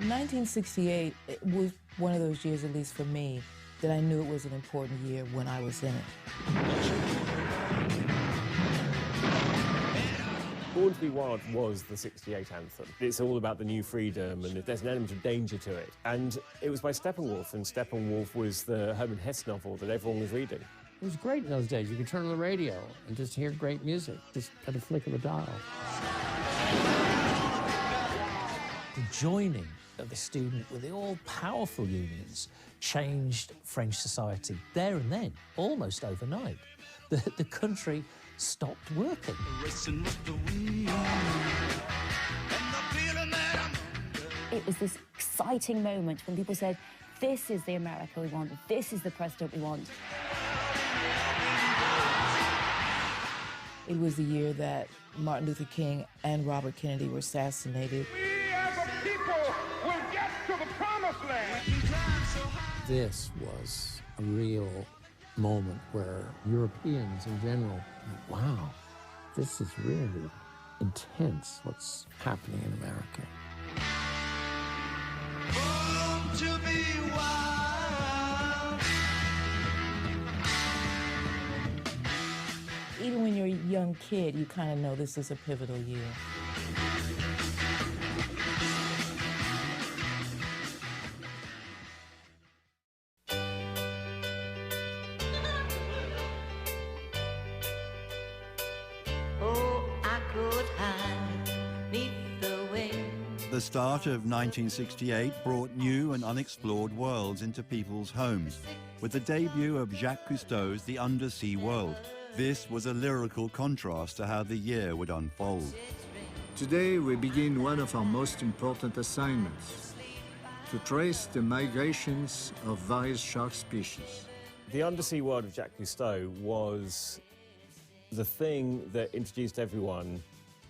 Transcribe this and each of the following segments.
1968 it was one of those years, at least for me, that I knew it was an important year when I was in it. Born to be Wild was the '68 anthem. It's all about the new freedom, and there's an element of danger to it. And it was by Steppenwolf, and Steppenwolf was the Herman Hesse novel that everyone was reading. It was great in those days. You could turn on the radio and just hear great music, just at a flick of a dial. The joining of the student with the all-powerful unions changed French society there and then, almost overnight. The country stopped working. It was this exciting moment when people said, this is the America we want, this is the president we want. It was the year that Martin Luther King and Robert Kennedy were assassinated. We as a people will get to the promised land. This was a real moment where Europeans in general, wow, this is really intense what's happening in America. Born to be wild. Even when you're a young kid, you kind of know this is a pivotal year. The start of 1968 brought new and unexplored worlds into people's homes, with the debut of Jacques Cousteau's The Undersea World. This was a lyrical contrast to how the year would unfold. Today we begin one of our most important assignments, to trace the migrations of various shark species. The Undersea World of Jacques Cousteau was the thing that introduced everyone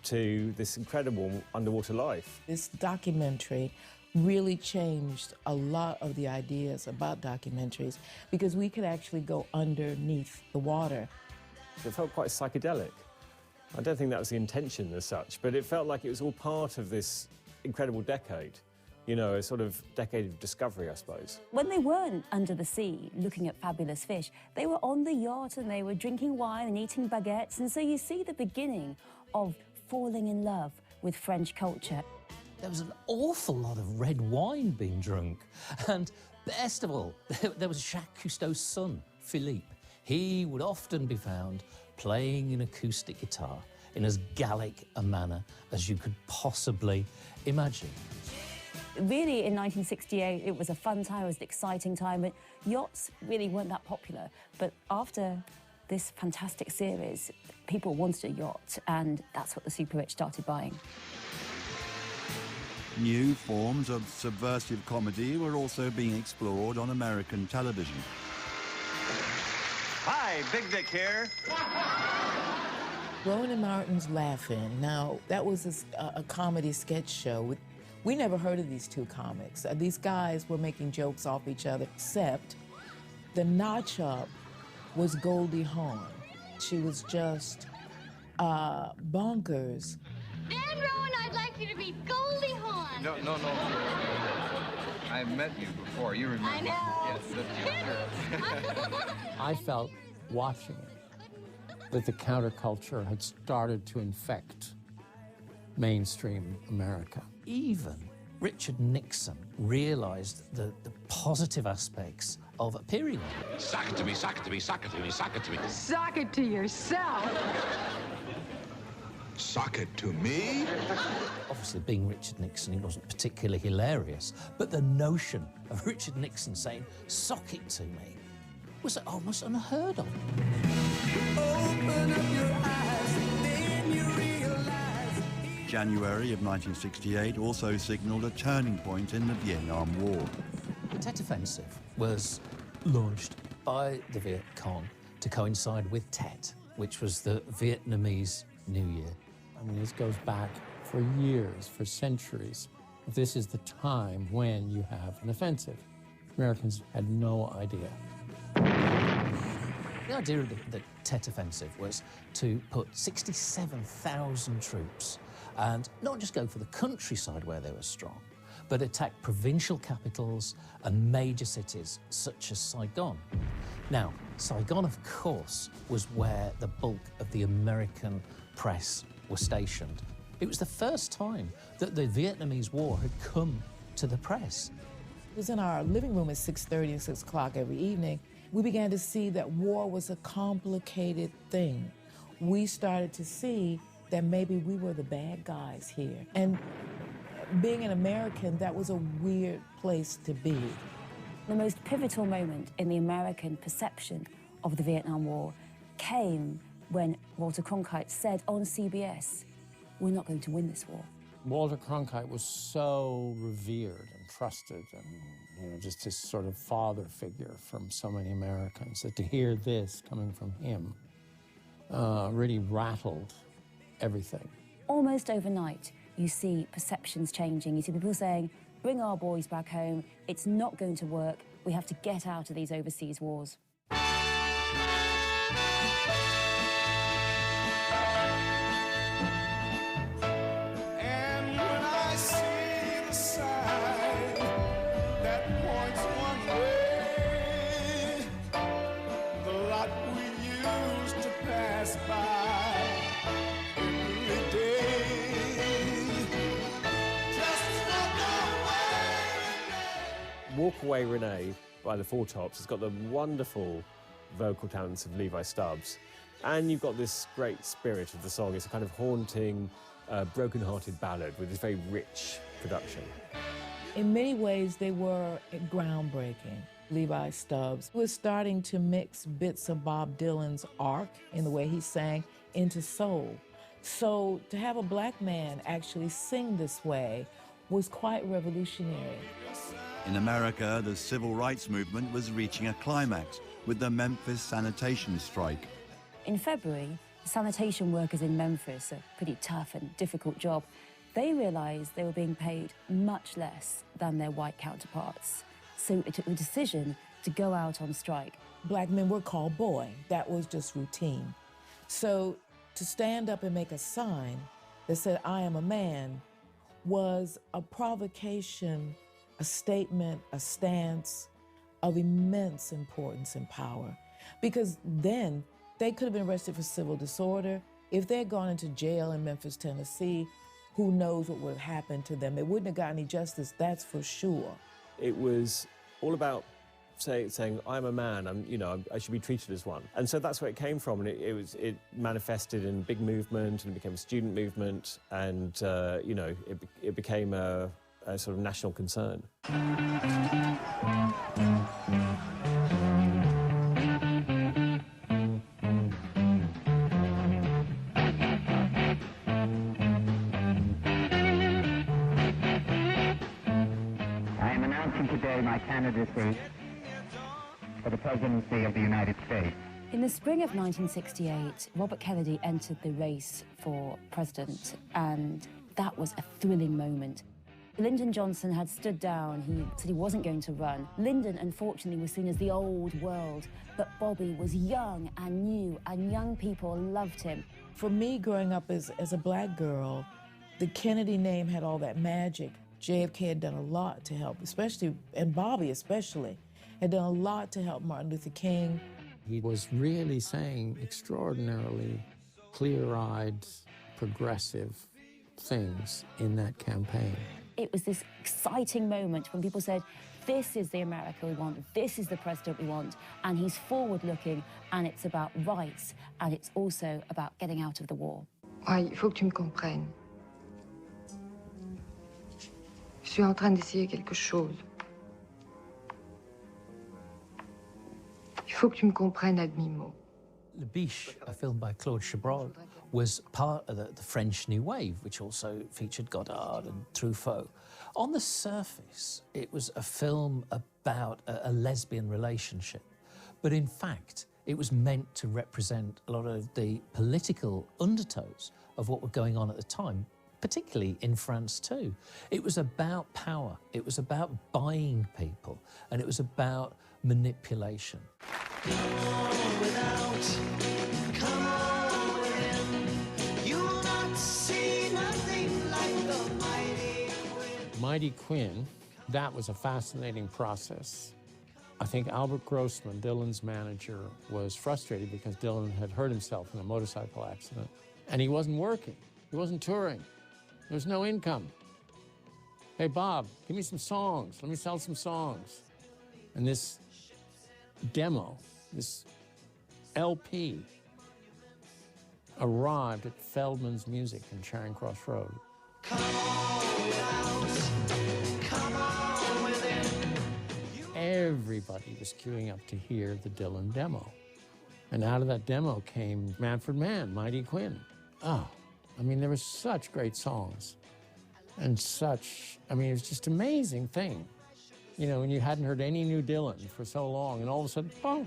to this incredible underwater life. This documentary really changed a lot of the ideas about documentaries because we could actually go underneath the water. It felt quite psychedelic. I don't think that was the intention as such, but it felt like it was all part of this incredible decade. You know, a sort of decade of discovery, I suppose. When they weren't under the sea looking at fabulous fish, they were on the yacht and they were drinking wine and eating baguettes, and so you see the beginning of falling in love with French culture. There was an awful lot of red wine being drunk. And best of all, there was Jacques Cousteau's son, Philippe. He would often be found playing an acoustic guitar in as Gallic a manner as you could possibly imagine. Really, in 1968, it was a fun time, it was an exciting time, but yachts really weren't that popular. But after this fantastic series, people wanted a yacht, and that's what the super rich started buying. New forms of subversive comedy were also being explored on American television. Hi, Big Dick here. Rowan and Martin's Laughing. Now, that was a comedy sketch show. We never heard of these two comics. These guys were making jokes off each other, except the notch-up was Goldie Hawn. She was just bonkers. Dan Rowan, I'd like you to meet Goldie Hawn. No. I've met you before. You remember? I know. Yes, I felt watching it that the counterculture had started to infect mainstream America. Even Richard Nixon realised the positive aspects of appearing. Sock it to me, sock it to me, sock it to me, sock it to me. Sock it to yourself. Sock it to me? Obviously, being Richard Nixon, he wasn't particularly hilarious, but the notion of Richard Nixon saying, sock it to me, was almost unheard of. Open up your eyes, then you realize. January of 1968 also signalled a turning point in the Vietnam War. The Tet Offensive was launched by the Viet Cong to coincide with Tet, which was the Vietnamese New Year. I mean, this goes back for years, for centuries. This is the time when you have an offensive. Americans had no idea. The idea of the Tet Offensive was to put 67,000 troops and not just go for the countryside where they were strong, but attacked provincial capitals and major cities such as Saigon. Now, Saigon, of course, was where the bulk of the American press were stationed. It was the first time that the Vietnamese War had come to the press. It was in our living room at 6:30 and 6 o'clock every evening. We began to see that war was a complicated thing. We started to see that maybe we were the bad guys here. And being an American, that was a weird place to be. The most pivotal moment in the American perception of the Vietnam War came when Walter Cronkite said on CBS, "We're not going to win this war." Walter Cronkite was so revered and trusted and, just this sort of father figure from so many Americans, that to hear this coming from him really rattled everything. Almost overnight, you see perceptions changing. You see people saying, "Bring our boys back home. It's not going to work. We have to get out of these overseas wars." Walk Away Renee by the Four Tops has got the wonderful vocal talents of Levi Stubbs, and you've got this great spirit of the song. It's a kind of haunting, broken-hearted ballad with this very rich production. In many ways, they were groundbreaking. Levi Stubbs was starting to mix bits of Bob Dylan's arc in the way he sang into soul. So to have a black man actually sing this way was quite revolutionary. In America, the civil rights movement was reaching a climax with the Memphis sanitation strike. In February, the sanitation workers in Memphis, a pretty tough and difficult job, they realized they were being paid much less than their white counterparts. So it took the decision to go out on strike. Black men were called boy. That was just routine. So to stand up and make a sign that said, "I am a man," was a provocation, a statement, a stance of immense importance and power. Because then they could have been arrested for civil disorder. If they had gone into jail in Memphis, Tennessee, who knows what would have happened to them. They wouldn't have gotten any justice, that's for sure. It was all about saying, "I'm a man, I should be treated as one." And so that's where it came from, and it manifested in big movement, and it became a student movement, and it became a sort of national concern. I am announcing today my candidacy for the presidency of the United States. In the spring of 1968, Robert Kennedy entered the race for president, and that was a thrilling moment. Lyndon Johnson had stood down. He said he wasn't going to run. Lyndon, unfortunately, was seen as the old world, but Bobby was young and new, and young people loved him. For me, growing up as a black girl, the Kennedy name had all that magic. JFK had done a lot to help, especially, and Bobby especially, had done a lot to help Martin Luther King. He was really saying extraordinarily clear-eyed, progressive things in that campaign. It was this exciting moment when people said, "This is the America we want, this is the president we want," and he's forward-looking, and it's about rights, and it's also about getting out of the war. Il faut que tu me comprennes. Je suis en train d'essayer quelque chose. Il faut que tu me comprennes à demi-mot. Le Biche, a film by Claude Chabrol, was part of the French New Wave, which also featured Godard and Truffaut. On the surface, it was a film about a lesbian relationship, but in fact, it was meant to represent a lot of the political undertows of what were going on at the time, particularly in France too. It was about power, it was about buying people, and it was about manipulation. My Mighty Quinn, that was a fascinating process. I think Albert Grossman, Dylan's manager, was frustrated because Dylan had hurt himself in a motorcycle accident. And he wasn't working. He wasn't touring. There was no income. Hey, Bob, give me some songs. Let me sell some songs. And this demo, this LP, arrived at Feldman's Music in Charing Cross Road. Come on, come on with it. Everybody was queuing up to hear the Dylan demo. And out of that demo came Manfred Mann, Mighty Quinn. Oh, I mean, there were such great songs. And such, I mean, it was just an amazing thing. You know, when you hadn't heard any new Dylan for so long, and all of a sudden, boom.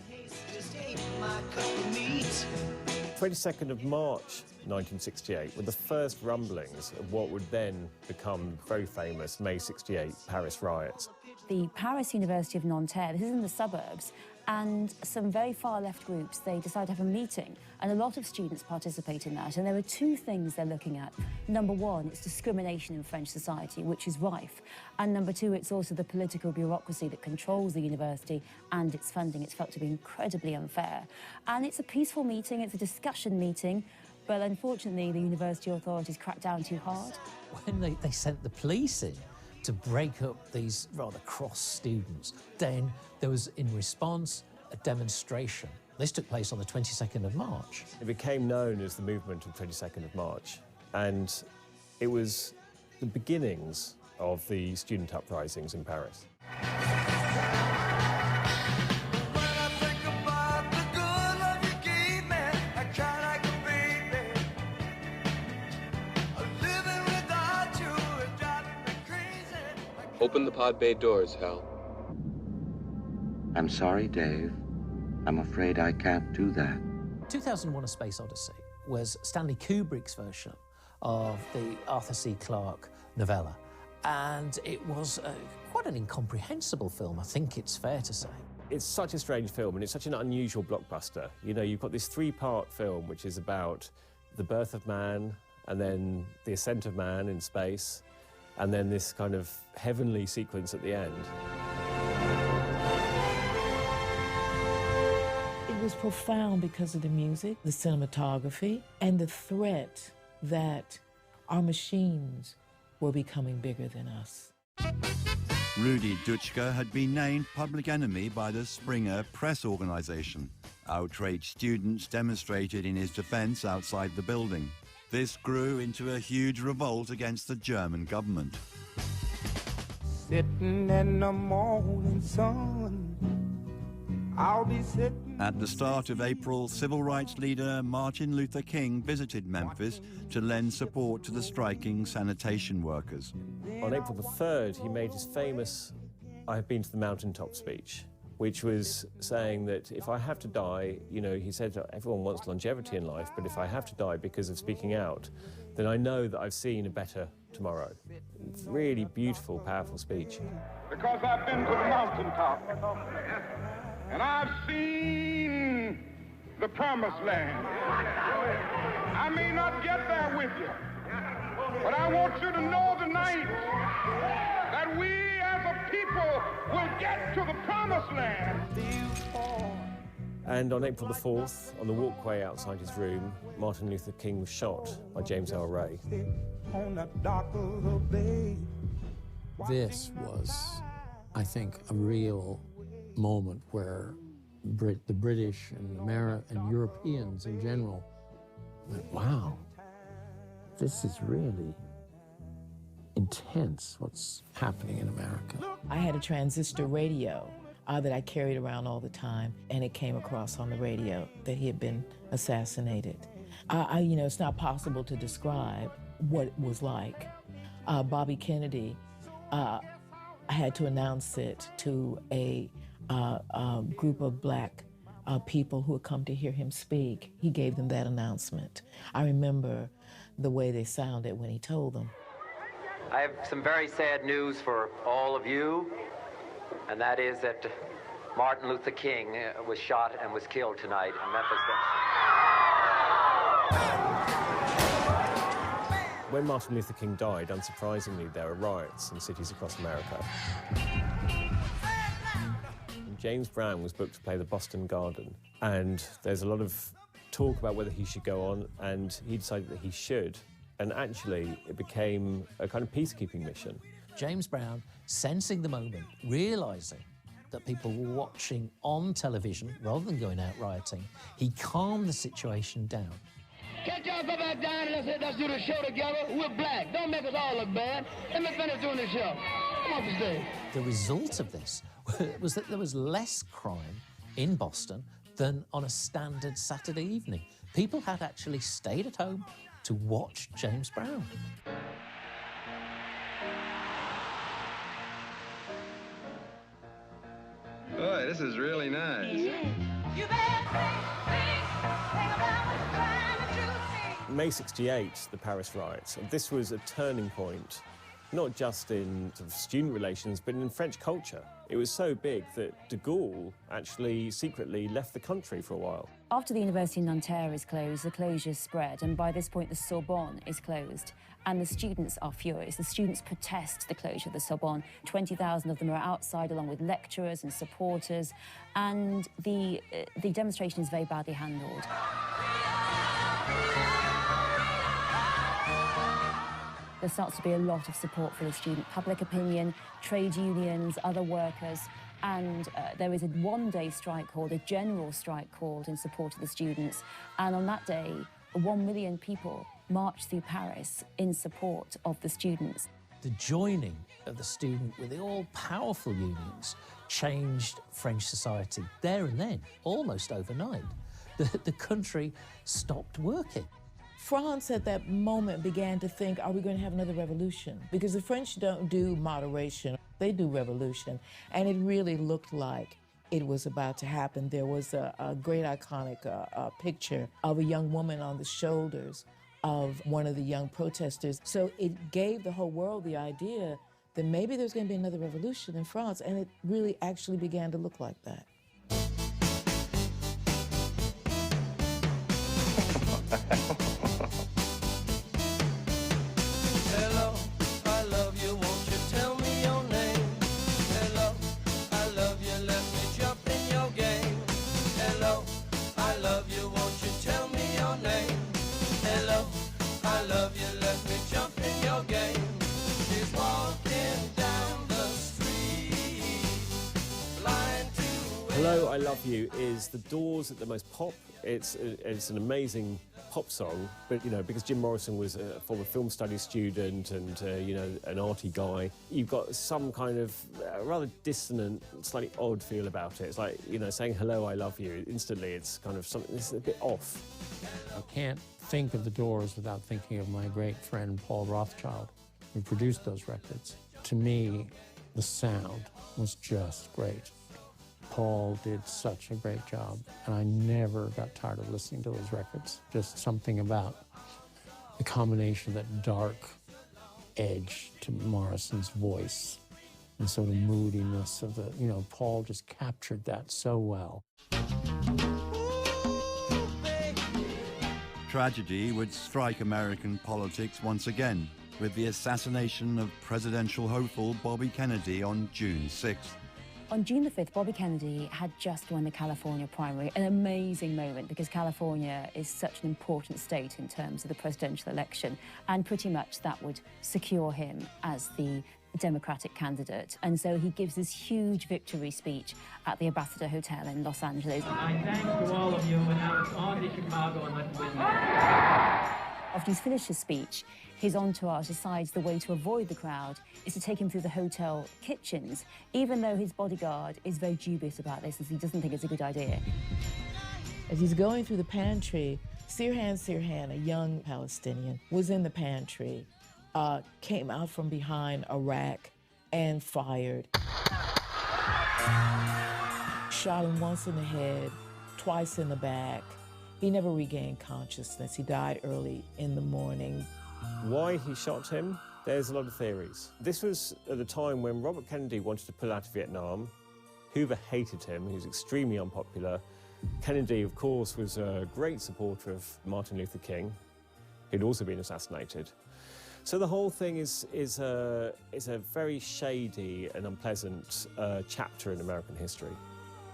22nd of March 1968 were the first rumblings of what would then become very famous May 68 Paris riots. The Paris University of Nanterre, this is in the suburbs, and some very far left groups, they decide to have a meeting, and a lot of students participate in that. And there are two things they're looking at. Number one, it's discrimination in French society, which is rife. And number two, it's also the political bureaucracy that controls the university and its funding. It's felt to be incredibly unfair. And it's a peaceful meeting, it's a discussion meeting, but unfortunately, the university authorities cracked down too hard. When they sent the police in to break up these rather cross students, then there was, in response, a demonstration. This took place on the 22nd of March. It became known as the movement of 22nd of March, and it was the beginnings of the student uprisings in Paris. Open the pod bay doors, Hal. I'm sorry, Dave. I'm afraid I can't do that. 2001: A Space Odyssey was Stanley Kubrick's version of the Arthur C. Clarke novella. And it was quite an incomprehensible film, I think it's fair to say. It's such a strange film, and it's such an unusual blockbuster. You know, you've got this three-part film, which is about the birth of man, and then the ascent of man in space, and then this kind of heavenly sequence at the end. It was profound because of the music, the cinematography, and the threat that our machines were becoming bigger than us. Rudi Dutschke had been named public enemy by the Springer Press Organization. Outraged students demonstrated in his defense outside the building. This grew into a huge revolt against the German government. Sitting in the morning sun, I'll be sitting. At the start of April, civil rights leader Martin Luther King visited Memphis to lend support to the striking sanitation workers. On April the 3rd, he made his famous "I have been to the mountaintop" speech, which was saying that if I have to die, you know, he said everyone wants longevity in life, but if I have to die because of speaking out, then I know that I've seen a better tomorrow. Really beautiful, powerful speech. Because I've been to the mountaintop, and I've seen the promised land. I may not get there with you, but I want you to know tonight that we as a people will get to the promised land. And on April the 4th, on the walkway outside his room, Martin Luther King was shot by James L. Ray. This was, I think, a real moment where the British and and Europeans in general went, wow, this is really intense, what's happening in America. I had a transistor radio that I carried around all the time, and it came across on the radio that he had been assassinated. You know, it's not possible to describe what it was like. Bobby Kennedy, I had to announce it to a group of black people who had come to hear him speak. He gave them that announcement. I remember the way they sounded when he told them. I have some very sad news for all of you, and that is that Martin Luther King was shot and was killed tonight in Memphis. When Martin Luther King died, unsurprisingly, there were riots in cities across America. James Brown was booked to play the Boston Garden, and there's a lot of talk about whether he should go on, and he decided that he should, and actually it became a kind of peacekeeping mission. James Brown, sensing the moment, realising that people were watching on television rather than going out rioting, he calmed the situation down. Can't y'all go back down and let's do the show together? We're black. Don't make us all look bad. Let me finish doing the show. Come on the stage. The result of this was that there was less crime in Boston than on a standard Saturday evening. People had actually stayed at home to watch James Brown. Boy, this is really nice. May 68, the Paris riots. This was a turning point, not just in sort of student relations, but in French culture. It was so big that de Gaulle actually secretly left the country for a while. After the University of Nanterre is closed, the closures spread, and by this point the Sorbonne is closed. And the students are furious. The students protest the closure of the Sorbonne. 20,000 of them are outside, along with lecturers and supporters, and the demonstration is very badly handled. There starts to be a lot of support for the student. Public opinion, trade unions, other workers, and there is a one-day strike called, a general strike called in support of the students. And on that day, 1 million people marched through Paris in support of the students. The joining of the student with the all-powerful unions changed French society there and then, almost overnight. The country stopped working. France at that moment began to think, are we going to have another revolution? Because the French don't do moderation, they do revolution. And it really looked like it was about to happen. There was a great iconic picture of a young woman on the shoulders of one of the young protesters. So it gave the whole world the idea that maybe there's going to be another revolution in France, and it really actually began to look like that. Hello, I love you, won't you tell me your name? Hello, I love you, let me jump in your game. Hello, I love you, won't you tell me your name? Hello, I love you, let me jump in your game. She's walking down the street, blind to... Hello, I Love You is the Doors at the most pop. It's an amazing pop song, but, you know, because Jim Morrison was a former film studies student and, you know, an arty guy, you've got some kind of rather dissonant, slightly odd feel about it. It's like, you know, saying hello, I love you. Instantly, it's kind of something that's a bit off. I can't think of the Doors without thinking of my great friend Paul Rothchild, who produced those records. To me, the sound was just great. Paul did such a great job, and I never got tired of listening to those records. Just something about the combination of that dark edge to Morrison's voice and sort of moodiness of the, you know, Paul just captured that so well. Tragedy would strike American politics once again with the assassination of presidential hopeful Bobby Kennedy on June 6th. On June the 5th, Bobby Kennedy had just won the California primary, an amazing moment because California is such an important state in terms of the presidential election, and pretty much that would secure him as the Democratic candidate. And so he gives this huge victory speech at the Ambassador Hotel in Los Angeles. My thanks to all of you, and now it's on to Chicago and let's win. After he's finished his speech, his entourage decides the way to avoid the crowd is to take him through the hotel kitchens, even though his bodyguard is very dubious about this, as he doesn't think it's a good idea. As he's going through the pantry, Sirhan, a young Palestinian, was in the pantry, came out from behind a rack and fired. Shot him once in the head, twice in the back. He never regained consciousness. He died early in the morning. Why he shot him? There's a lot of theories. This was at the time when Robert Kennedy wanted to pull out of Vietnam. Hoover hated him. He was extremely unpopular. Kennedy, of course, was a great supporter of Martin Luther King, who'd also been assassinated. So the whole thing is a very shady and unpleasant chapter in American history.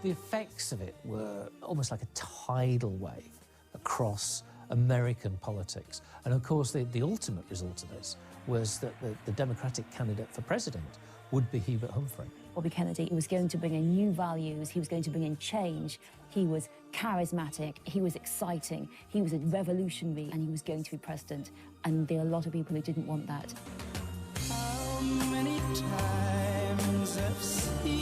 The effects of it were almost like a tidal wave across American politics. And of course, the ultimate result of this was that the Democratic candidate for president would be Hubert Humphrey. Bobby Kennedy was going to bring in new values, he was going to bring in change, he was charismatic, he was exciting, he was a revolutionary, and he was going to be president. And there are a lot of people who didn't want that. How many times I've seen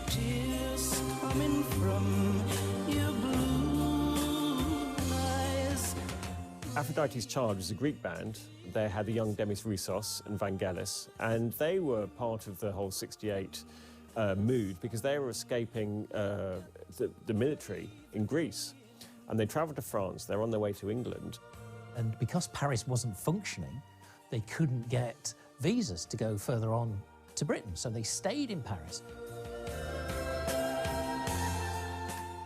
tears coming from your blue eyes. Aphrodite's Child was a Greek band. They had the young Demis Roussos and Vangelis, and they were part of the whole 68 mood because they were escaping the military in Greece. And they travelled to France, they're on their way to England. And because Paris wasn't functioning, they couldn't get visas to go further on to Britain, so they stayed in Paris.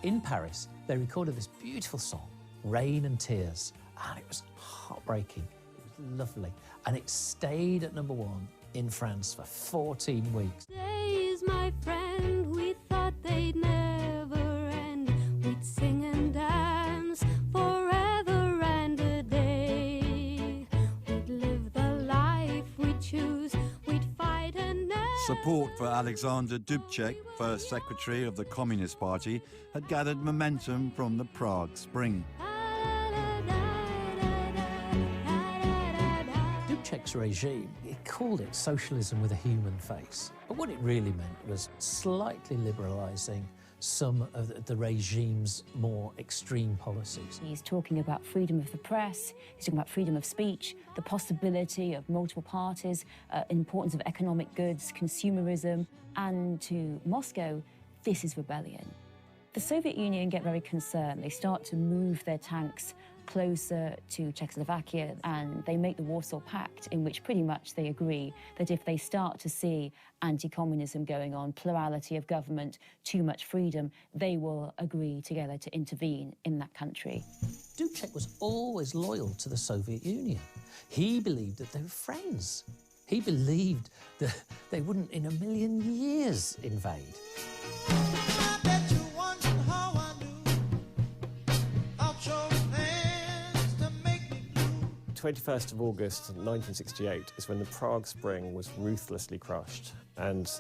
In Paris, they recorded this beautiful song, Rain and Tears, and it was heartbreaking. Lovely. And it stayed at #1 in France for 14 weeks. Days, my friend, we thought they'd never end. We'd sing and dance forever and a day. We'd live the life we'd choose. We'd fight and never... Support for Alexander Dubček, first secretary of the Communist Party, had gathered momentum from the Prague Spring. Dubček's regime, he called it socialism with a human face. But what it really meant was slightly liberalising some of the regime's more extreme policies. He's talking about freedom of the press, he's talking about freedom of speech, the possibility of multiple parties, importance of economic goods, consumerism, and to Moscow, this is rebellion. The Soviet Union get very concerned. They start to move their tanks closer to Czechoslovakia, and they make the Warsaw Pact, in which pretty much they agree that if they start to see anti-communism going on, plurality of government, too much freedom, they will agree together to intervene in that country. Dubček was always loyal to the Soviet Union. He believed that they were friends. He believed that they wouldn't in a million years invade. 21st of August 1968 is when the Prague Spring was ruthlessly crushed, and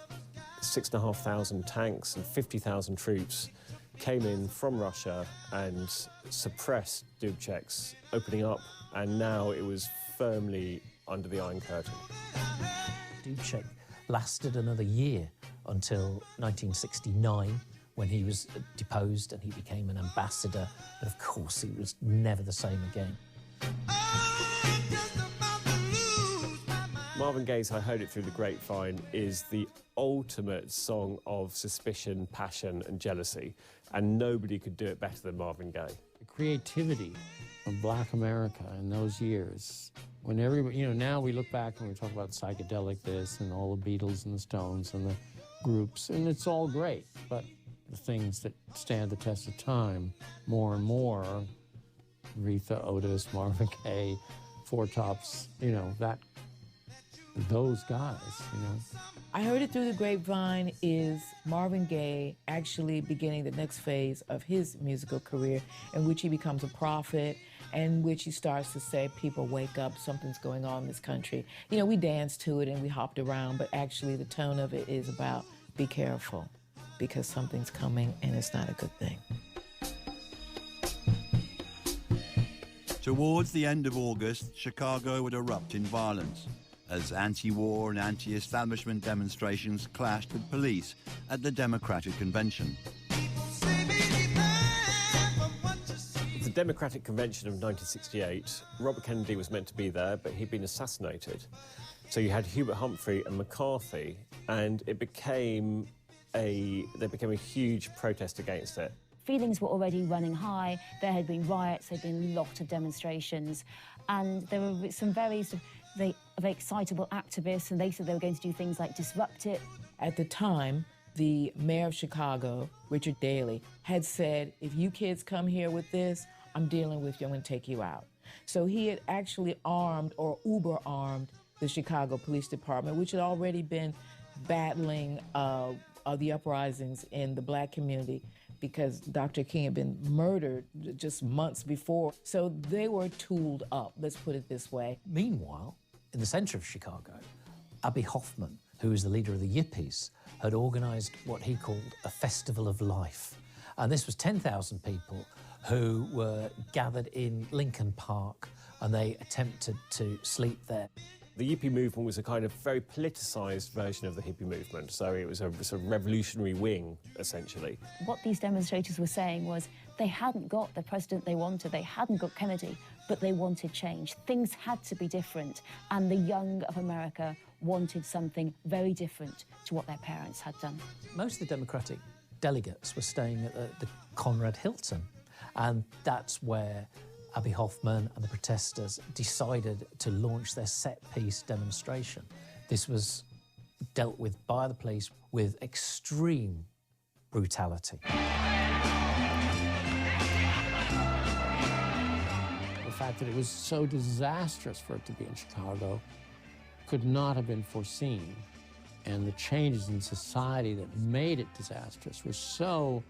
6,500 tanks and 50,000 troops came in from Russia and suppressed Dubček's opening up, and now it was firmly under the Iron Curtain. Dubček lasted another year until 1969, when he was deposed and he became an ambassador, but of course he was never the same again. Marvin Gaye's I Heard It Through the Grapevine is the ultimate song of suspicion, passion and jealousy, and nobody could do it better than Marvin Gaye. The creativity of Black America in those years, when everybody, you know, now we look back and we talk about psychedelic this and all the Beatles and the Stones and the groups, and it's all great, but the things that stand the test of time more and more, Aretha, Otis, Marvin Gaye, Four Tops, you know, those guys, you know. I Heard It Through the Grapevine is Marvin Gaye actually beginning the next phase of his musical career, in which he becomes a prophet, and in which he starts to say, people wake up, something's going on in this country. You know, we danced to it and we hopped around, but actually the tone of it is about be careful, because something's coming and it's not a good thing. Towards the end of August, Chicago would erupt in violence as anti-war and anti-establishment demonstrations clashed with police at the Democratic Convention. The Democratic Convention of 1968, Robert Kennedy was meant to be there, but he'd been assassinated. So you had Hubert Humphrey and McCarthy, and there became a huge protest against it. Feelings were already running high. There had been riots, there had been a lot of demonstrations, and there were some very excitable activists, and they said they were going to do things like disrupt it. At the time, the mayor of Chicago, Richard Daley, had said, if you kids come here with this, I'm dealing with you, I'm gonna take you out. So he had actually armed or uber armed the Chicago Police Department, which had already been battling the uprisings in the black community because Dr. King had been murdered just months before. So they were tooled up, let's put it this way. Meanwhile, in the center of Chicago, Abbie Hoffman, who was the leader of the Yippies, had organized what he called a festival of life. And this was 10,000 people who were gathered in Lincoln Park, and they attempted to sleep there. The Yippie movement was a kind of very politicised version of the hippie movement, so it was a sort of revolutionary wing, essentially. What these demonstrators were saying was they hadn't got the president they wanted, they hadn't got Kennedy, but they wanted change. Things had to be different, and the young of America wanted something very different to what their parents had done. Most of the Democratic delegates were staying at the Conrad Hilton, and that's where Abbie Hoffman and the protesters decided to launch their set-piece demonstration. This was dealt with by the police with extreme brutality. The fact that it was so disastrous for it to be in Chicago could not have been foreseen. And the changes in society that made it disastrous were so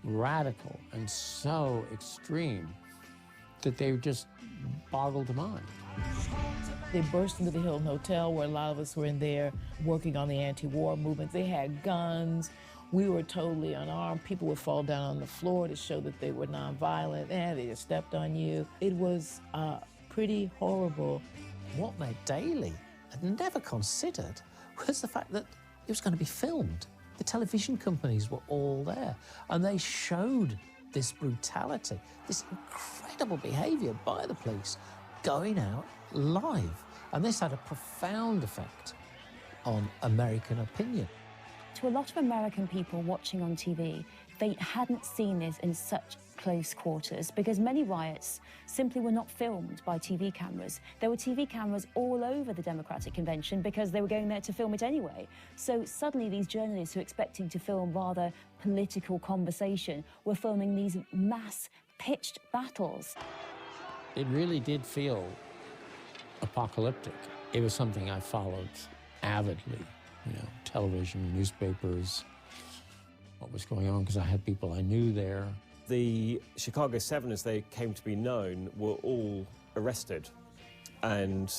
radical and so extreme that they just boggled the mind. They burst into the Hilton Hotel, where a lot of us were in there working on the anti-war movement. They had guns. We were totally unarmed. People would fall down on the floor to show that they were nonviolent. They just stepped on you. It was pretty horrible. What Mayor Daley had never considered was the fact that it was going to be filmed. The television companies were all there, and they showed this brutality, this incredible behaviour by the police going out live. And this had a profound effect on American opinion. To a lot of American people watching on TV, they hadn't seen this in such close quarters because many riots simply were not filmed by TV cameras. There were TV cameras all over the Democratic Convention because they were going there to film it anyway. So suddenly these journalists who were expecting to film rather political conversation were filming these mass pitched battles. It really did feel apocalyptic. It was something I followed avidly, you know, television, newspapers, what was going on, because I had people I knew there. The Chicago 7, as they came to be known, were all arrested. And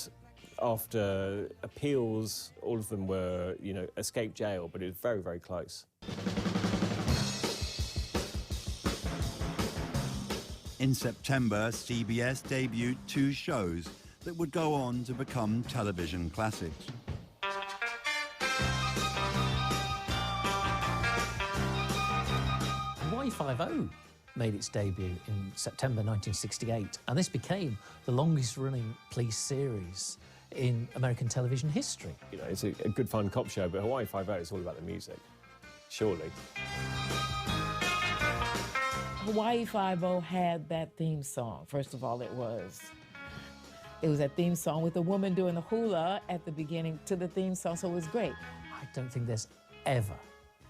after appeals, all of them were, you know, escaped jail, but it was very, very close. In September, CBS debuted 2 shows that would go on to become television classics. Hawaii Five-0 made its debut in September 1968, and this became the longest-running police series in American television history. You know, it's a good fun cop show, but Hawaii Five-0 is all about the music, surely. Hawaii Five-0 had that theme song. First of all, it was that theme song with the woman doing the hula at the beginning to the theme song, so it was great. I don't think there's ever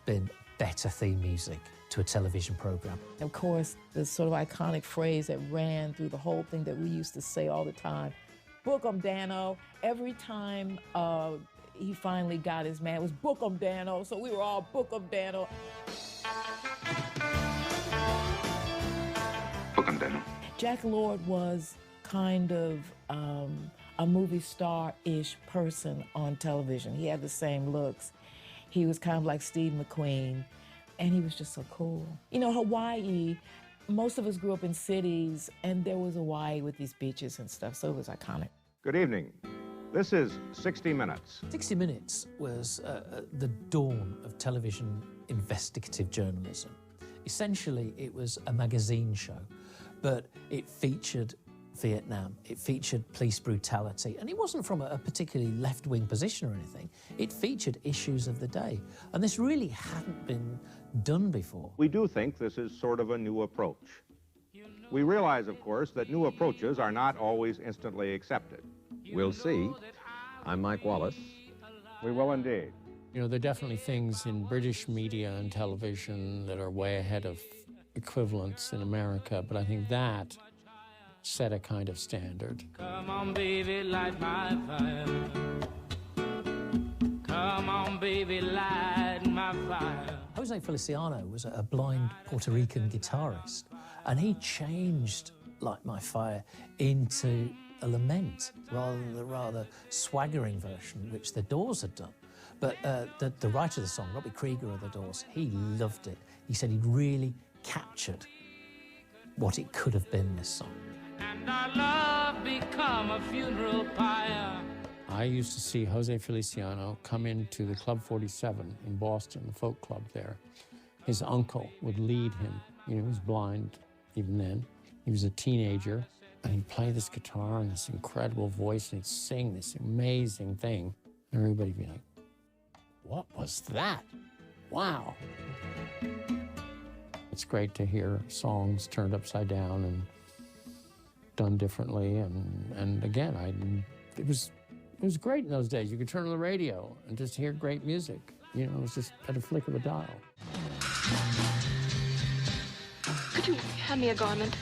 been better theme music to a television program. Of course, the sort of iconic phrase that ran through the whole thing that we used to say all the time, "Book 'em, Dano." Every time he finally got his man, it was "Book 'em, Dano," so we were all "Book 'em, Dano." Book 'em, Dano. Jack Lord was kind of a movie star-ish person on television. He had the same looks. He was kind of like Steve McQueen, and he was just so cool. You know, Hawaii, most of us grew up in cities, and there was Hawaii with these beaches and stuff, so it was iconic. Good evening. This is 60 Minutes. 60 Minutes was the dawn of television investigative journalism. Essentially, it was a magazine show, but it featured Vietnam, it featured police brutality, and it wasn't from a particularly left-wing position or anything. It featured issues of the day, and this really hadn't been done before. We do think this is sort of a new approach. We realize, of course, that new approaches are not always instantly accepted. We'll see. I'm Mike Wallace. We will indeed. You know, there are definitely things in British media and television that are way ahead of equivalents in America, but I think that set a kind of standard. Come on, baby, light my fire. Come on, baby, light my fire. Jose Feliciano was a blind Puerto Rican guitarist, and he changed Light My Fire into a lament rather than the rather swaggering version which the Doors had done. But the writer of the song, Robbie Krieger of the Doors, he loved it. He said he'd really captured what it could have been, this song. And our love become a funeral pyre. I used to see Jose Feliciano come into the Club 47 in Boston, the folk club there. His uncle would lead him. You know, he was blind even then. He was a teenager, and he'd play this guitar and this incredible voice, and he'd sing this amazing thing. And everybody'd be like, what was that? Wow. It's great to hear songs turned upside down and done differently. And again, it was great in those days. You could turn on the radio and just hear great music. You know, it was just at a flick of a dial. Could you hand me a garment?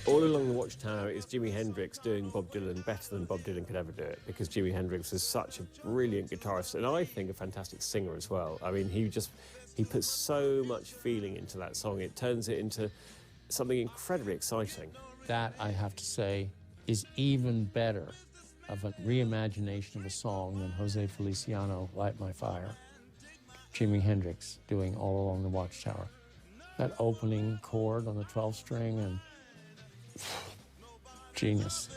All along the Watchtower is Jimi Hendrix doing Bob Dylan better than Bob Dylan could ever do it, because Jimi Hendrix is such a brilliant guitarist, and I think a fantastic singer as well. I mean, he puts so much feeling into that song. It turns it into something incredibly exciting. That, I have to say, is even better of a reimagination of a song than Jose Feliciano, Light My Fire. Jimi Hendrix doing All Along the Watchtower. That opening chord on the 12th string, and genius.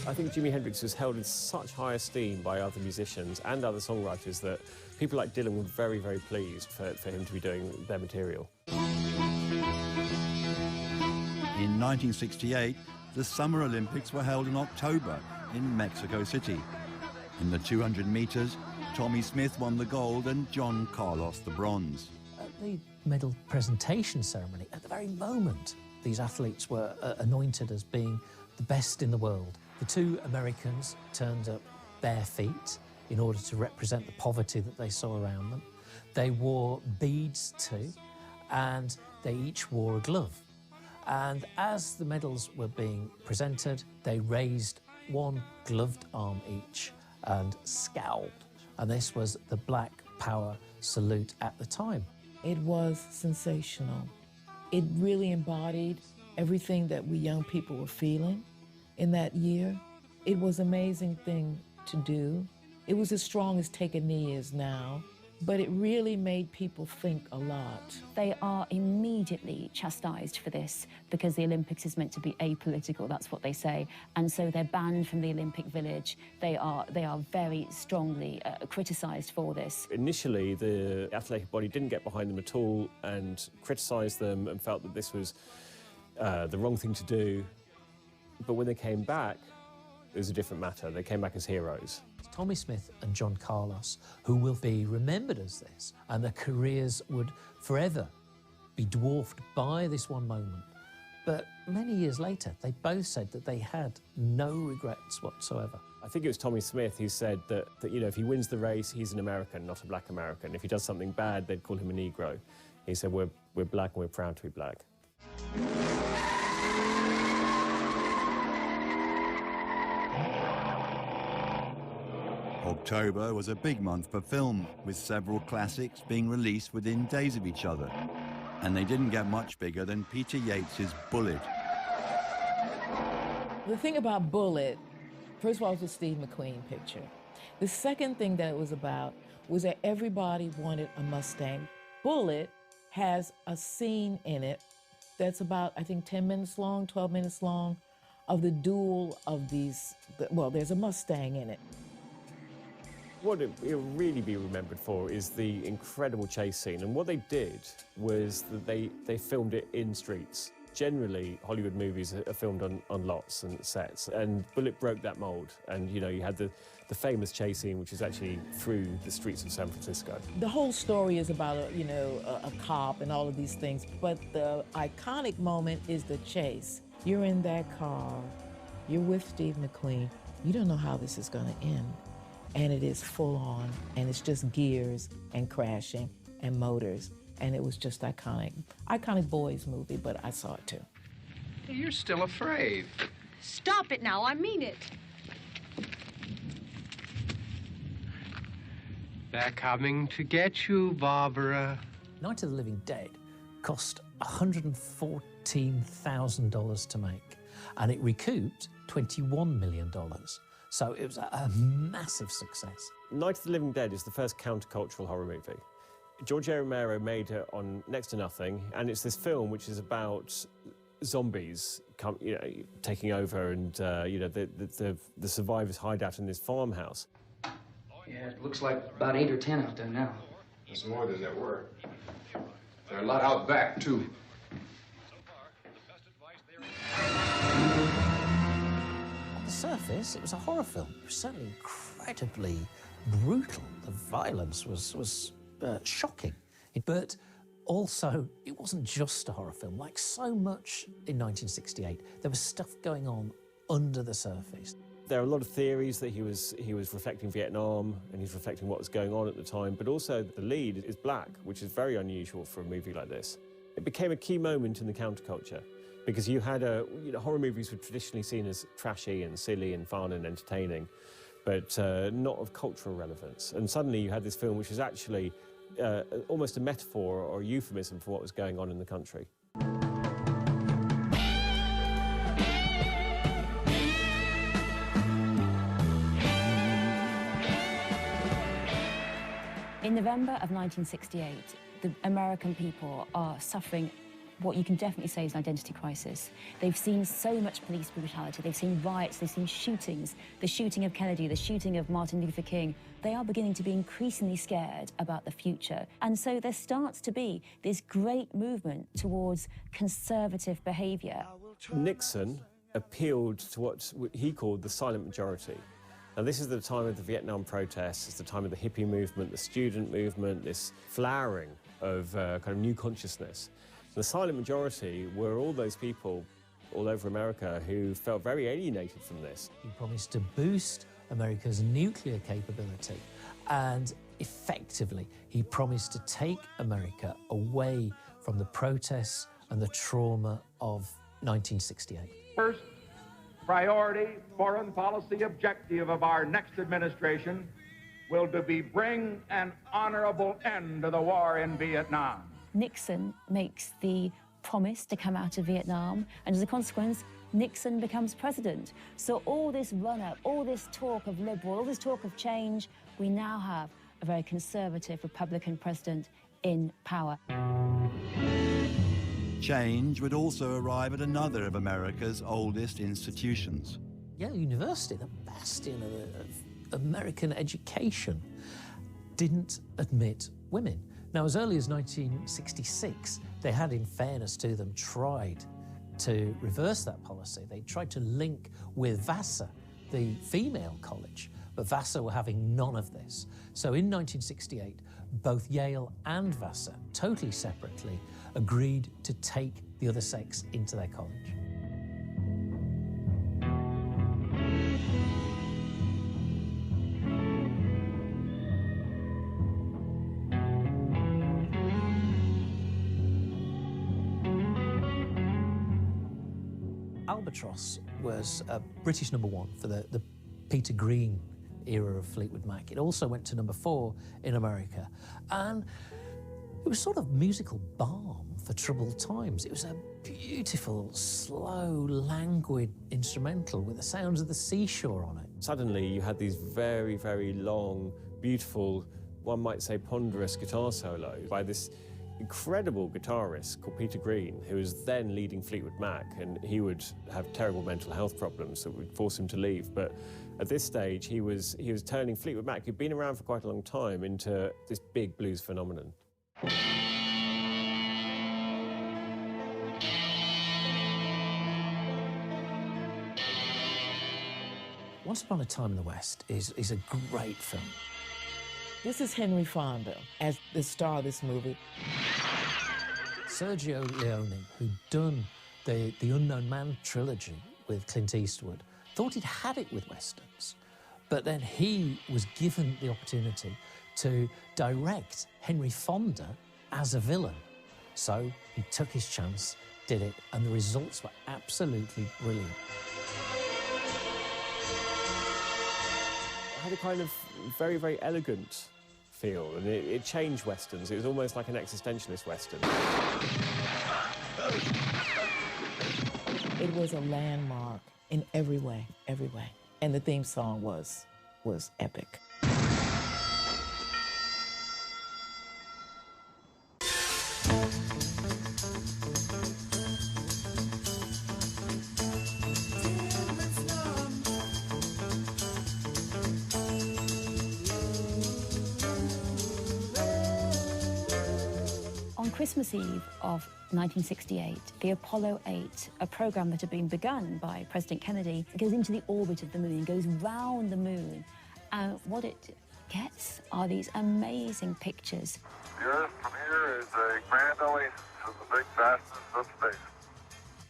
I think Jimi Hendrix was held in such high esteem by other musicians and other songwriters that people like Dylan were very, very pleased for him to be doing their material. In 1968, the Summer Olympics were held in October in Mexico City. In the 200 meters, Tommy Smith won the gold and John Carlos the bronze. At the medal presentation ceremony, at the very moment these athletes were anointed as being the best in the world, the two Americans turned up bare feet in order to represent the poverty that they saw around them. They wore beads too, and they each wore a glove. And as the medals were being presented, they raised one gloved arm each and scowled. And this was the Black Power salute at the time. It was sensational. It really embodied everything that we young people were feeling in that year. It was an amazing thing to do. It was as strong as Take a Knee is now, but it really made people think a lot. They are immediately chastised for this because the Olympics is meant to be apolitical, that's what they say, and so they're banned from the Olympic Village. They are very strongly criticised for this. Initially, the athletic body didn't get behind them at all and criticised them and felt that this was the wrong thing to do. But when they came back, it was a different matter. They came back as heroes. Tommy Smith and John Carlos, who will be remembered as this, and their careers would forever be dwarfed by this one moment. But many years later, they both said that they had no regrets whatsoever. I think it was Tommy Smith who said that you know, if he wins the race, he's an American, not a black American. If he does something bad, they'd call him a Negro. He said, we're black and we're proud to be black. October was a big month for film, with several classics being released within days of each other. And they didn't get much bigger than Peter Yates's Bullitt. The thing about Bullitt, first of all, it was a Steve McQueen picture. The second thing that it was about was that everybody wanted a Mustang. Bullitt has a scene in it that's about, I think, 10 minutes long, 12 minutes long, of the duel of these, well, there's a Mustang in it. What it'll really be remembered for is the incredible chase scene. And what they did was that they filmed it in streets. Generally, Hollywood movies are filmed on lots and sets, and Bullitt broke that mold. And, you know, you had the famous chase scene, which is actually through the streets of San Francisco. The whole story is about, a cop and all of these things, but the iconic moment is the chase. You're in that car, you're with Steve McQueen, you don't know how this is going to end. And it is full on, and it's just gears and crashing and motors. And it was just iconic. Iconic boys movie, but I saw it too. You're still afraid. Stop it now, I mean it. They're coming to get you, Barbara. Night of the Living Dead cost $114,000 to make, and it recouped $21 million. So it was a massive success. Night of the Living Dead is the first countercultural horror movie. George A. Romero made it on next to nothing, and it's this film which is about zombies taking over, and the survivors' hideout in this farmhouse. Yeah, it looks like about 8 or 10 out there now. There's more than there were. There are a lot out back, too. On the surface, it was a horror film. It was certainly incredibly brutal. The violence was shocking. But also, it wasn't just a horror film. Like so much in 1968, there was stuff going on under the surface. There are a lot of theories that he was reflecting Vietnam, and he's reflecting what was going on at the time, but also the lead is black, which is very unusual for a movie like this. It became a key moment in the counterculture, because you had horror movies were traditionally seen as trashy and silly and fun and entertaining, but not of cultural relevance. And suddenly you had this film which is actually almost a metaphor or a euphemism for what was going on in the country. In November of 1968, the American people are suffering what you can definitely say is an identity crisis. They've seen so much police brutality, they've seen riots, they've seen shootings, the shooting of Kennedy, the shooting of Martin Luther King. They are beginning to be increasingly scared about the future. And so there starts to be this great movement towards conservative behaviour. Nixon appealed to what he called the silent majority. Now, this is the time of the Vietnam protests, it's the time of the hippie movement, the student movement, this flowering of kind of new consciousness. The silent majority were all those people all over America who felt very alienated from this. He promised to boost America's nuclear capability, and effectively, he promised to take America away from the protests and the trauma of 1968. First priority foreign policy objective of our next administration will be bring an honorable end to the war in Vietnam. Nixon makes the promise to come out of Vietnam, and as a consequence, Nixon becomes president. So all this run-up, all this talk of liberal, all this talk of change, we now have a very conservative Republican president in power. Change would also arrive at another of America's oldest institutions. Yale University, the bastion of American education, didn't admit women. Now, as early as 1966, they had, in fairness to them, tried to reverse that policy. They tried to link with Vassar, the female college, but Vassar were having none of this. So in 1968, both Yale and Vassar, totally separately, agreed to take the other sex into their college. Albatross was a British #1 for the Peter Green era of Fleetwood Mac. It also went to #4 in America, and it was sort of musical balm for troubled times. It was a beautiful, slow, languid instrumental with the sounds of the seashore on it. Suddenly you had these very, very long, beautiful, one might say ponderous guitar solos by this incredible guitarist called Peter Green, who was then leading Fleetwood Mac, and he would have terrible mental health problems that would force him to leave. But at this stage, he was turning Fleetwood Mac, who'd been around for quite a long time, into this big blues phenomenon. Once Upon a Time in the West is a great film. This is Henry Fonda as the star of this movie. Sergio Leone, who'd done the Unknown Man trilogy with Clint Eastwood, thought he'd had it with Westerns, but then he was given the opportunity to direct Henry Fonda as a villain. So he took his chance, did it, and the results were absolutely brilliant. It had a kind of very, very elegant feel, and it changed Westerns. It was almost like an existentialist Western. It was a landmark in every way, every way. And the theme song was epic. On Christmas Eve of 1968, the Apollo 8, a program that had been begun by President Kennedy, goes into the orbit of the moon, goes round the moon. And what it gets are these amazing pictures. The Earth from here is a grand oasis of the big vastness of space.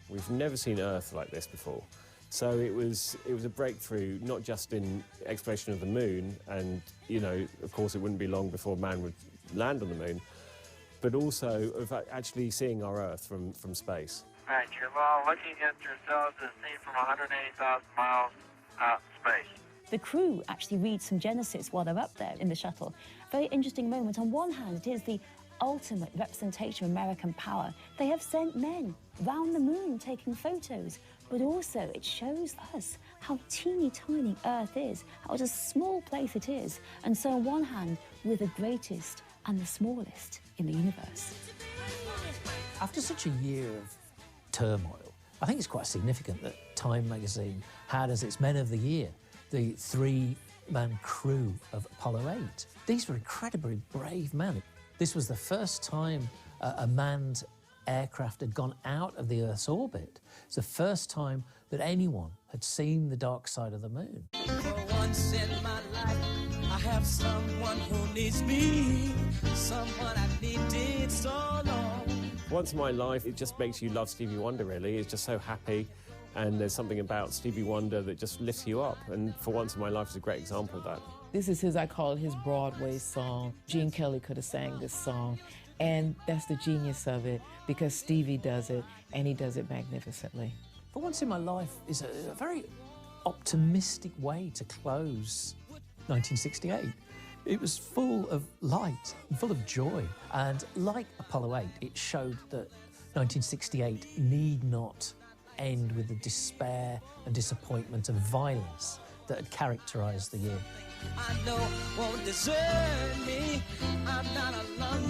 We've never seen Earth like this before. So it was a breakthrough, not just in exploration of the moon, and, you know, of course it wouldn't be long before man would land on the moon, but also of actually seeing our Earth from space. Right, you're all looking at yourselves as seen from 180,000 miles out in space. The crew actually read some Genesis while they're up there in the shuttle. Very interesting moment. On one hand, it is the ultimate representation of American power. They have sent men round the moon taking photos, but also it shows us how teeny tiny Earth is, how a small place it is. And so on one hand, we're the greatest and the smallest in the universe. After such a year of turmoil, I think it's quite significant that Time magazine had as its Men of the Year the three-man crew of Apollo 8. These were incredibly brave men. This was the first time a manned aircraft had gone out of the Earth's orbit. It's the first time that anyone had seen the dark side of the moon. For once in my life, I have someone who needs me, someone I needed so long. Once in my life, it just makes you love Stevie Wonder, really. It's just so happy, and there's something about Stevie Wonder that just lifts you up, and For Once in My Life is a great example of that. This is his, I call it his Broadway song. Gene Kelly could have sang this song, and that's the genius of it, because Stevie does it, and he does it magnificently. For Once in My Life is a very optimistic way to close 1968. It was full of light and full of joy, and like Apollo 8, it showed that 1968 need not end with the despair and disappointment and violence that had characterised the year. I know won't desert me. I'm not alone